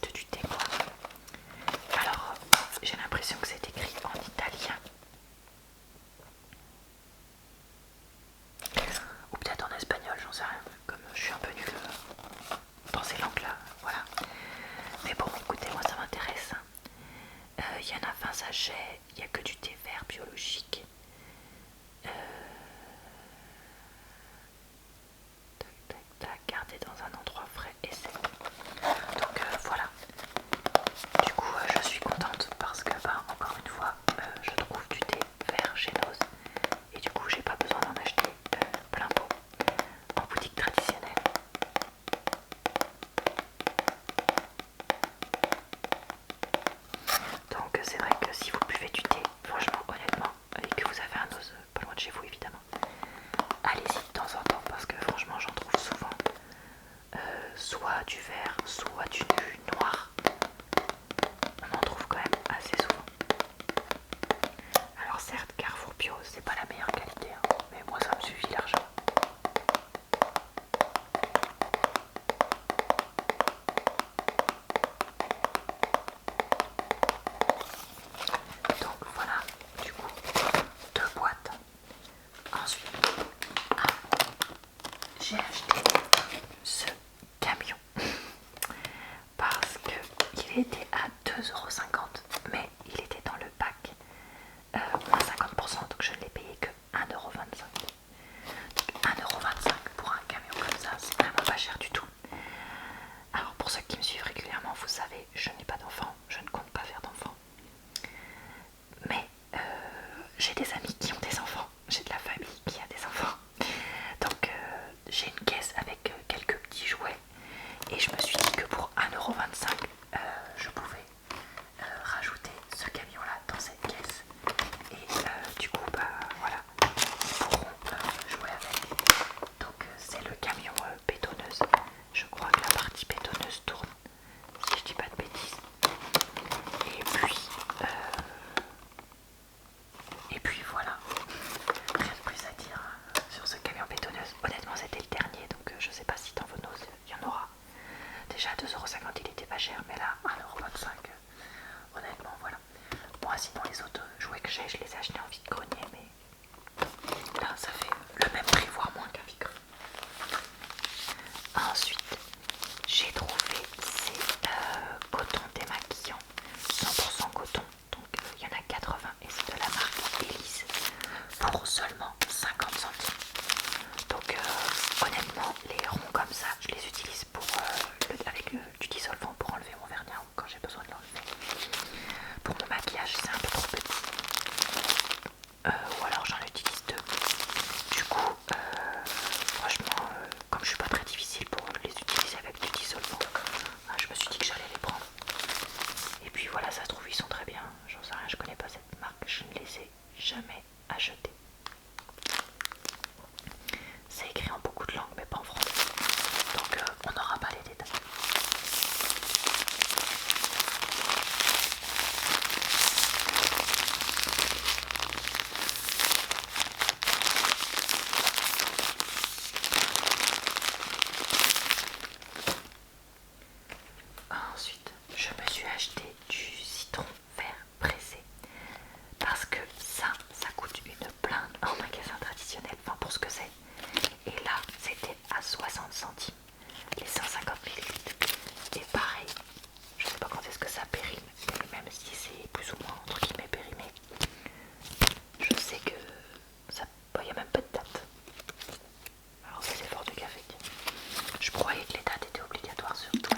reste du thé quoi. Alors j'ai l'impression que c'est écrit en italien. Ou peut-être en espagnol, j'en sais rien. Comme je suis un peu nulle dans ces langues-là, voilà. Mais bon, écoutez, moi ça m'intéresse. Il y en a 20 sachets, il n'y a que du thé vert biologique. Tac, tac, tac, gardé dans un endroit frais et sec. Donc voilà. Du coup, je suis contente parce que, encore une fois, je trouve du thé vert chez Nose. Et du coup, j'ai pas besoin d'en acheter plein pot en boutique traditionnelle. Donc c'est vrai que si vous buvez du thé, franchement, honnêtement, et que vous avez un Nose pas loin de chez vous évidemment, allez-y de temps en temps parce que franchement j'en trouve souvent. Soit du vert, soit du noir. On en trouve quand même assez souvent. Alors certes, Carrefour Bio, c'est pas la meilleure qualité, hein, mais moi ça me suffit largement. Donc voilà, du coup, 2 boîtes. Ensuite, j'ai acheté ce camion parce qu'il était à 2,50 €, mais il était dans le pack moins 50%, donc je ne l'ai payé que 1,25 €. Donc 1,25 € pour un camion comme ça, c'est vraiment pas cher du tout. Alors pour ceux qui me suivent régulièrement, vous savez, je n'ai pas d'enfant, je ne compte pas faire d'enfant. Mais j'ai des amis qui ont des enfants, j'ai de la famille qui a des enfants. Donc j'ai une caisse avec quelques petits jouets et je me suis dit que pour 1,25 €, je pouvais rajouter ce camion là dans cette caisse. Et du coup voilà, ils pourront jouer avec. Donc c'est le camion bétonneuse. Je crois que la partie bétonneuse tourne, si je dis pas de bêtises. Et puis voilà, rien de plus à dire sur ce camion bétonneuse. Honnêtement c'était le dernier, donc je sais pas si dans vos noses il y en aura. Déjà 2,50 € il était pas cher, mais là 1,25 €, honnêtement voilà. Moi sinon les autres jouets que j'ai, je les ai achetés en vide-grenier, mais là ça fait le même prix, voire moins qu'un vide-grenier. Ensuite, j'ai trouvé ces cotons démaquillants 100% coton, donc il y en a 80 et c'est de la marque Elise pour seulement 50 centimes. Donc honnêtement, les ronds comme ça, je les utilise pour avec du dissolvant pour enlever mon vernis à ongles quand j'ai besoin de l'enlever. Pour mon maquillage, c'est un peu trop petit. Ou alors j'en utilise 2. Du coup, franchement, comme je suis pas très difficile pour les utiliser avec du dissolvant, je me suis dit que j'allais les prendre. Et puis voilà, ça se trouve ils sont très bien. J'en sais rien, je connais pas cette marque, je ne les ai jamais achetés. C'est écrit en beaucoup de langues mais pas en français. Donc on n'aura pas les détails. Ensuite, je me suis acheté du citron vert pressé parce que ça coûte une blinde en magasin traditionnel, enfin pour ce que c'est. Et là, c'était à 60 centimes les 150 ml. Et pareil, je sais pas quand est-ce que ça périme, mais même si c'est plus ou moins entre guillemets périmé, je sais que ça, il n'y a même pas de date. Alors ça c'est fort de café. Je croyais que les dates étaient obligatoires surtout.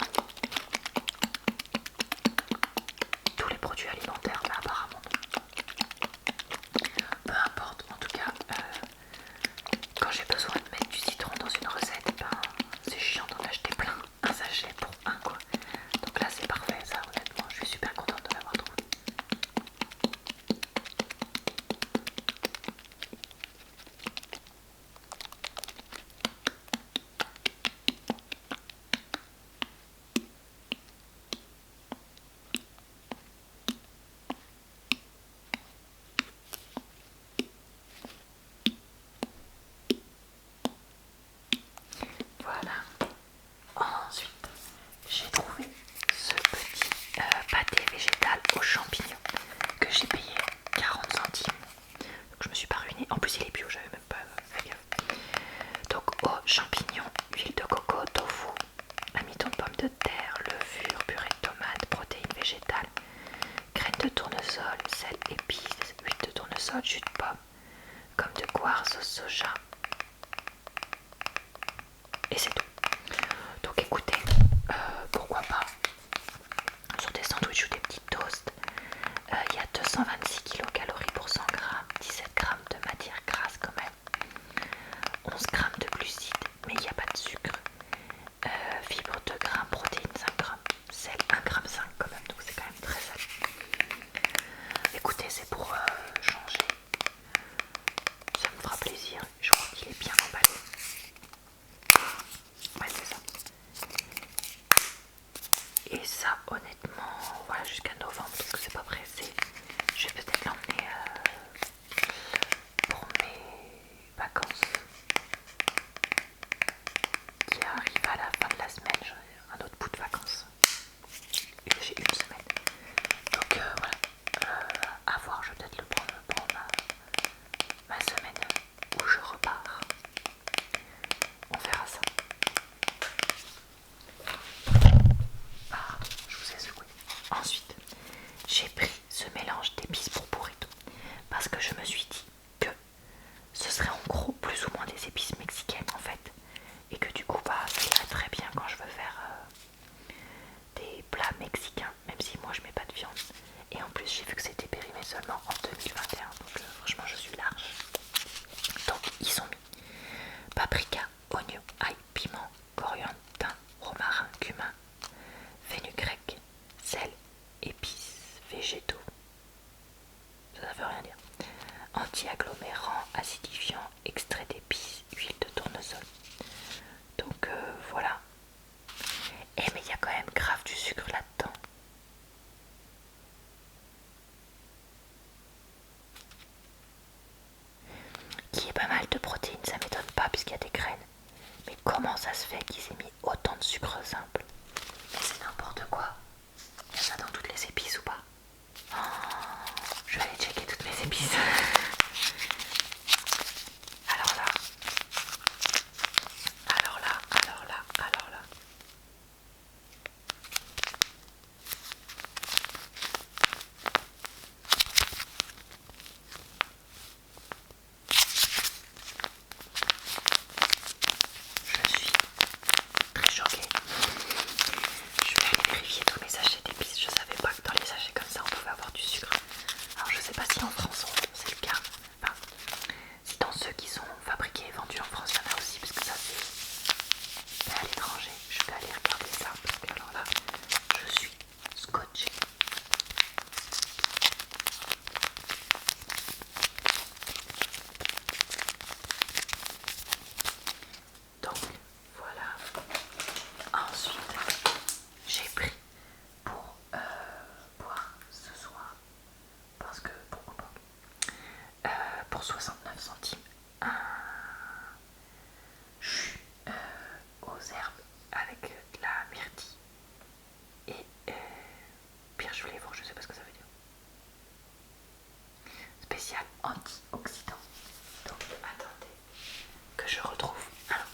aux champignons que j'ai payé 40 centimes. Donc je me suis pas ruinée. En plus il est bio, j'avais même pas fait gaffe. Donc aux champignons, huile de coco, tofu, amidon de pommes de terre, levure, purée de tomates, protéines végétales, graines de tournesol, sel, épices, huile de tournesol, jus de pomme, gomme de goire, sauce soja. Et c'est tout. Donc écoutez, pourquoi pas sur des sandwichs ou des petits toasts. Il y a 226 kcal pour 100 g, 17 g de matière grasse quand même, 11 g de glucides, mais il n'y a pas de sucre, fibres 2 g, protéines 5 g, sel 1,5 g quand même, donc c'est quand même très salé. Écoutez, c'est pour changer, ça me fera plaisir, je crois qu'il est bien emballé. Ouais, c'est ça. Et ça, honnêtement, voilà, jusqu'à novembre, donc c'est pas pressé. Je vais peut-être l'emmener pour mes vacances qui arrivent à la fin de la semaine. J'ai un autre bout de vacances. J'ai une semaine. Donc voilà, à voir, je vais peut-être le prendre pour ma semaine où je repars. On verra ça. Ah, je vous ai secoué. Ensuite, j'ai pris ce mélange d'épices pour burrito parce que je me suis dit que ce serait en gros plus ou moins des épices mexicaines en fait, et que du coup bah ça irait très bien quand je veux faire des plats mexicains, même si moi je mets pas de viande. Et en plus j'ai vu que c'était périmé seulement en 2021, donc franchement je suis large. Donc ils sont mis paprika, oignon, ail, piment, coriandre, thym, romarin, cumin, fenugrec, sel, épices, végétaux. Ça veut rien dire. Anti-agglomérant, acidifiant, extrait d'épices, huile de tournesol. Donc voilà. Et mais il y a quand même grave du sucre là-dedans. Qui est pas mal de protéines, ça m'étonne pas puisqu'il y a des graines. Mais comment ça se fait qu'ils aient mis autant de sucre simple? Mais c'est n'importe quoi. Il y a ça dans toutes les épices ou pas? Oh, je vais aller checker toutes mes épices. Alors là, alors là, alors là, alors là. Je suis très choquée. Je vais aller vérifier tous mes sachets d'épices. Je savais pas que dans les sachets comme ça on pouvait avoir du sucre. Alors je sais pas si en France c'est le cas. Enfin, si dans ceux qui sont fabriqués et vendus en France il y en a aussi, parce que ça c'est à l'étranger. Je vais aller regarder ça parce que alors là je suis scotchée. Donc voilà. Ensuite j'ai pris pour boire ce soir, parce que pourquoi pas, pour 69 centimes un jus aux herbes avec de la myrtille et pire-je-les-vents, je sais pas ce que ça veut dire. Spécial antioxydant. Donc attendez que je retrouve. Alors,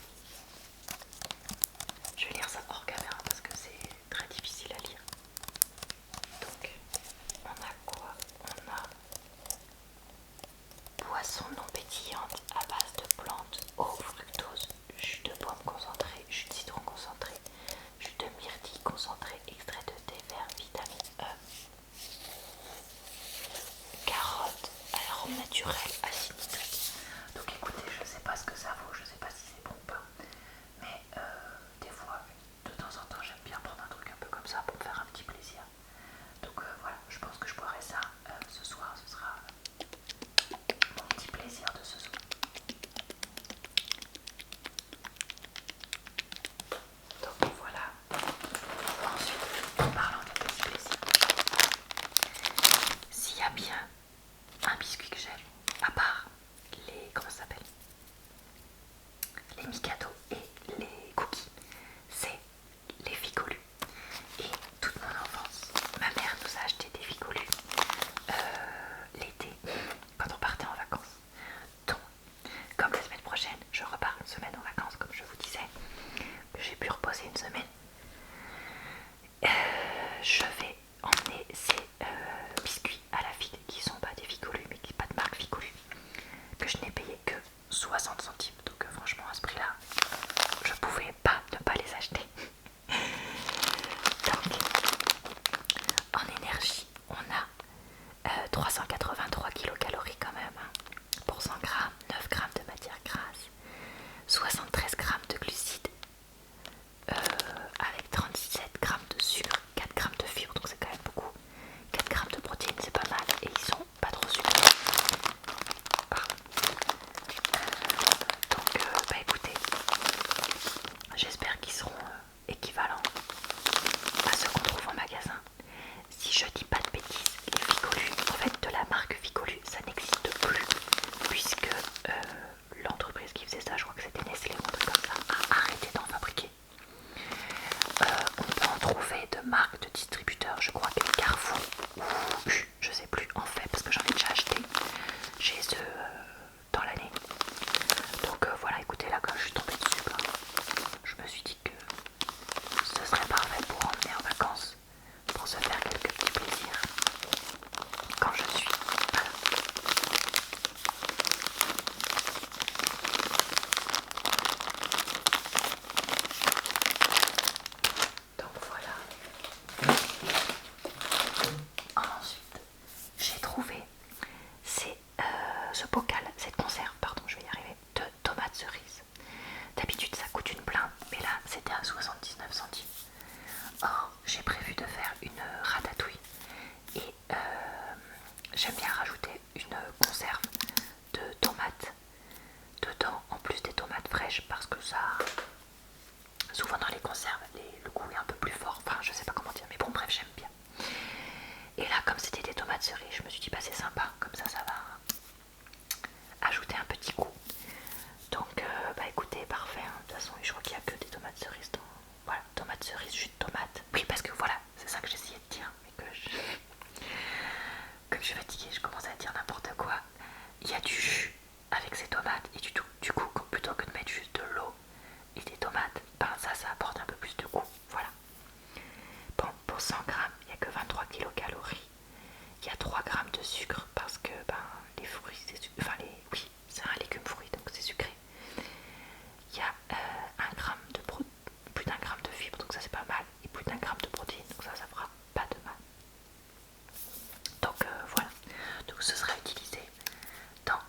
je vais lire ça hors caméra parce que c'est très difficile à lire. Donc, on a quoi? On a boisson non pétillante à base de plantes, eau, fructose, jus de pomme concentré, jus de citron concentré, jus de myrtille concentré, extrait de thé vert, vitamine E, carotte, arôme naturel, acide nitrique. Donc écoutez, je sais pas ce que ça vaut, je sais pas si c'est bon ou pas, mais des fois, de temps en temps, j'aime bien prendre un truc un peu comme ça pour me faire un petit plaisir. Donc voilà, je pense que je boirai ça ce soir, ce sera mon petit plaisir de ce soir. Donc voilà. Ensuite, en parlant de petits plaisirs, s'il y a bien un biscuit que j'aime, à marque de distributeur, je crois que est Carrefour ou je sais plus en fait parce que j'en ai déjà acheté chez eux dans l'année. Donc voilà, écoutez, là quand je suis tombée dessus, bah, je me suis dit que ce serait parfait pour emmener en vacances, pour se faire quelques petits plaisirs quand je suis. Voilà. Donc voilà. Ensuite, j'ai trouvé ce bocal, cette conserve, pardon, je vais y arriver, de tomates cerises. D'habitude, ça coûte une blinde, mais là, c'était à 79 centimes. Or, j'ai prévu de faire une ratatouille et j'aime bien rajouter une conserve de tomates dedans, en plus des tomates fraîches, parce que ça, souvent dans les conserves, le goût est un peu plus fort. Enfin, je sais pas comment dire, mais bon, bref, j'aime bien. Et là, comme c'était des tomates cerises, je me suis dit, bah c'est sympa, comme ça va ajouter un petit goût. Donc, bah écoutez, parfait. Hein. De toute façon, je crois qu'il n'y a que des tomates cerises dans. Voilà, tomates cerises, jus de tomate. Oui, parce que voilà, c'est ça que j'essayais de dire, mais comme je suis fatiguée, je commence à dire n'importe quoi. Il y a du jus avec ces tomates, et du coup, plutôt que de mettre juste de l'eau et des tomates, ben ça apporte un peu plus de goût. Voilà. Bon, pour 100 grammes, il n'y a que 23 kilocalories. Il y a 3 grammes de sucre parce que ben, les fruits, oui, c'est un légume fruit donc c'est sucré. Il y a plus d'un gramme de fibres, donc ça c'est pas mal, et plus d'un gramme de protéines, donc ça fera pas de mal. Donc voilà, donc ce sera utilisé dans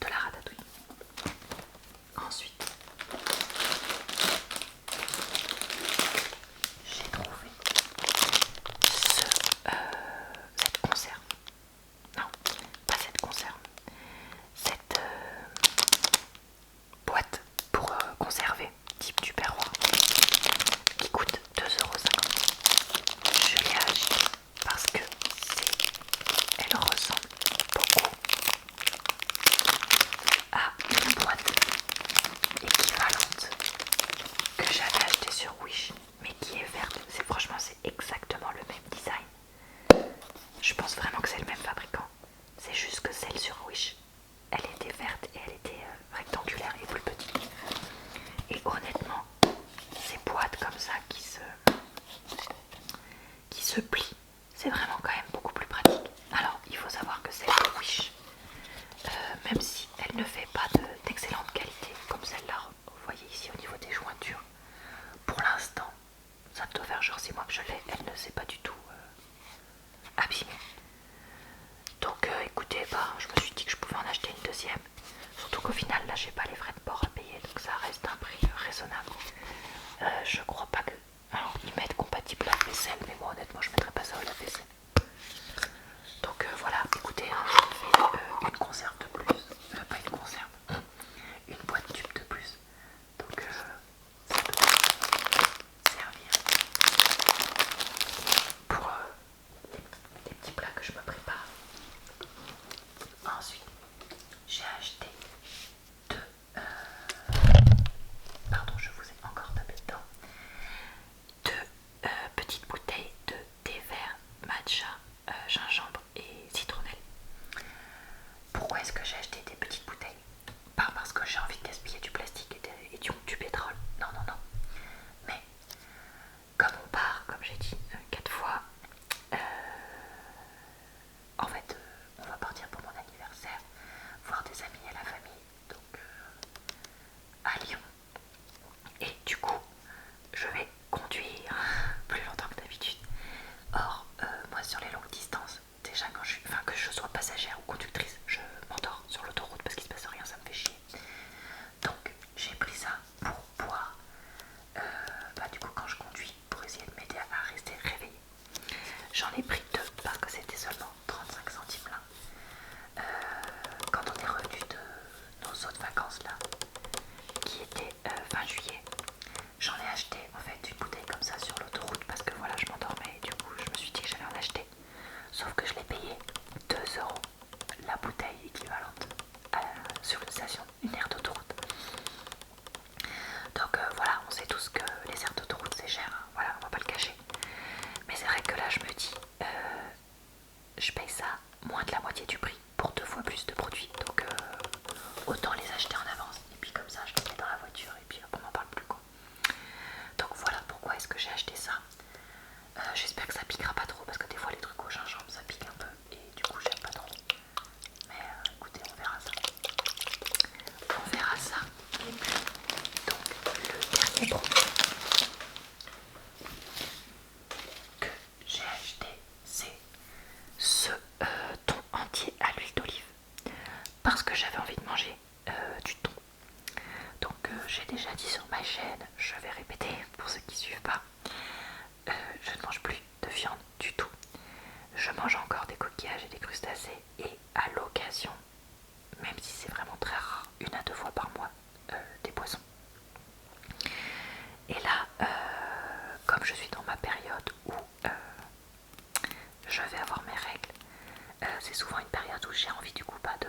de la ratatouille. Ensuite, j'ai trouvé cette conserve. Non, pas cette conserve. Cette boîte pour conserver, type Tupperware, qui coûte 2,50 €. Je l'ai acheté parce que elle ressemble beaucoup à une boîte équivalente que j'avais achetée sur Wish, mais qui est verte. Franchement, c'est exactement le même design. Je pense vraiment que c'est le même fabricant. C'est juste que celle sur Wish, elle était verte et elle était rectangulaire et plus petite. Et honnêtement, ces boîtes comme ça qui se plient, c'est vraiment quand même beaucoup plus pratique. Alors, il faut savoir que celle de Wish, même si elle ne fait pas d'excellente qualité, comme celle-là, vous voyez ici au niveau des jointures, pour l'instant, ça doit faire genre 6 mois que je l'ai, elle ne s'est pas du tout abîmée. Donc écoutez, bah, je me suis dit que je pouvais en acheter une deuxième. Surtout qu'au final, là, j'ai pas les frais de port à payer, donc ça reste un prix raisonnable. Je crois pas que. Alors, ils mettent compatible à la vaisselle, mais moi, honnêtement, je mettrais pas ça au lave-vaisselle. Donc voilà, écoutez, hein, j'ai fait une conserve de plus. Pas une conserve, une boîte tube de plus. Donc ça peut servir pour les petits plats que je me prépare. Ensuite, j'ai acheté deux. Pardon, je vous ai encore tapé dedans. Deux petites bouteilles de thé vert matcha, gingembre et citronnelle. Pourquoi est-ce que j'ai acheté des petites bouteilles? Pas parce que j'ai envie de gaspiller du plastique et du pétrole. Non, non, non. Mais comme on part, comme j'ai dit 4 fois, en fait, on va partir pour mon anniversaire, voir des amis et la famille, donc à Lyon. Et du coup, je vais conduire plus longtemps que d'habitude. Or, moi sur les longues distances, déjà que je sois passagère ou conductrice, je m'endors sur l'autoroute parce qu'il se passe rien, ça me fait chier. Donc j'ai pris ça pour boire, du coup quand je conduis, pour essayer de m'aider à rester réveillée. J'en ai pris deux parce que c'était seulement 35 centimes là. Quand on est revenu de nos autres vacances là, qui était fin juillet, j'en ai acheté en fait une bouteille comme ça sur l'autoroute parce que voilà, je m'endormais et du coup je me suis dit que j'allais en acheter. Sauf que je l'ai payé 2 € la bouteille équivalente sur une station, une aire d'autoroute. Donc voilà, on sait tous que les aires d'autoroute c'est cher, hein, voilà, on va pas le cacher. Mais là je me dis, je paye ça moins de la moitié du prix pour 2 fois plus de produits. Donc autant les acheter en avance. Et puis comme ça je les mets dans la voiture et puis on n'en parle plus quoi. Donc voilà pourquoi est-ce que j'ai acheté ça. J'espère que ça piquera pas trop parce que des fois les trucs au gingembre ça pique un peu et du coup j'aime pas trop. Mais écoutez, on verra ça. On verra ça. Et puis donc le dernier produit que j'ai acheté, c'est ce thon entier à l'huile d'olive parce que j'avais envie de manger du thon. Donc j'ai déjà dit sur ma chaîne, je vais répéter pour ceux qui suivent pas, je ne mange plus de viande du tout. Je mange encore des coquillages et des crustacés et à l'occasion, même si c'est vraiment très rare, 1 à 2 fois par mois, des poissons. Et là, comme je suis dans ma période où je vais avoir mes règles, c'est souvent une période où j'ai envie du coup pas de